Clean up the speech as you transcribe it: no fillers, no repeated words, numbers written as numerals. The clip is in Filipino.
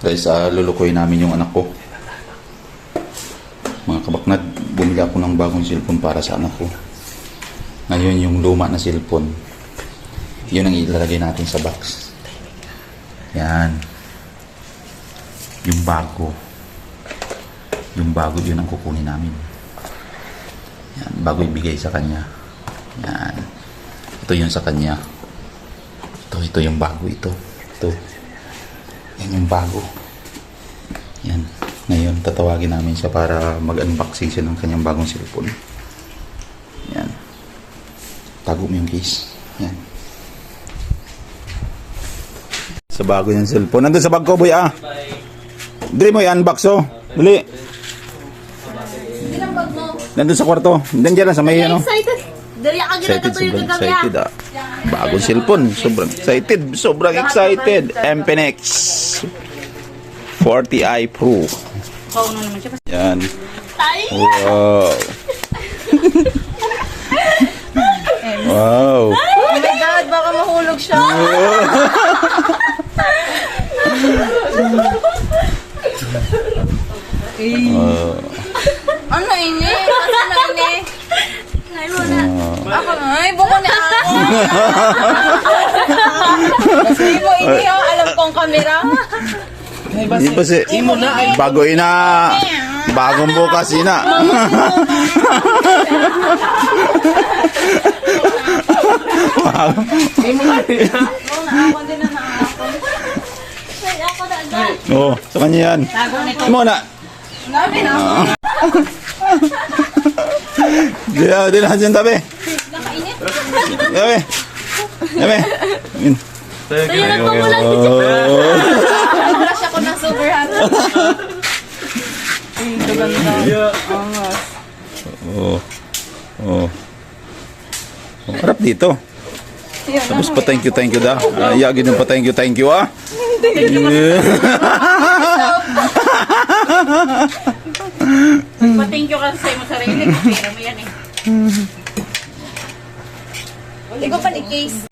Guys, lulukoy namin yung anak ko. Mga kabaknad, bumili ako ng bagong cellphone para sa anak ko. Ngayon yung luma na cellphone, yun ang ilalagay natin sa box. Yan. Yung bago. Yung bago, yun ang kukunin namin. Yan, bago ibigay sa kanya. Yan. Ito yun sa kanya. Ito yung bago ito. Ito. Yan yung bago. Yan. Ngayon, tatawagin namin siya para mag-unboxing siya ng kanyang bagong cellphone. Yan. Tago mo yung case. Yan. Sa bago yung cellphone. Nandun sa bag ko, boy, Dili mo i-unbox, Dili. Ilang bag mo? Nandun sa kwarto. Nandiyan lang sa may, Excited. Dali ka ginagatuyo ng gabi, excited, Bagong cellphone. Sobrang excited. Sobrang excited. MPNX 40i Pro. Oo na naman siya. Yan. Tay! Wow. Wow. Oh my God, baka mahulog siya. Ano ini? Ano na ini? Ay, muna. Ako na. Ay, buko na ako. Kasi mo ini, alam kong kamera. Hindi pa si... Bago ina. Bagong bukas ina. Ako din na ako. Ay, ako na agad. Oo, sa kanya yan. Muna. Nabi na ako. Di na dyan tabi. Nakainit. Tabi. Tabi. Sa'yo na tumulan. Nag-brush ako ng super hot. Ito ganda. Angas. Oo. Oo. Harap dito. Tapos pa thank you da. Yagin yung pa thank you Pa-thank you kasi sa'yo mo sarili. Pera mo yan eh. Hindi ko pa ni case.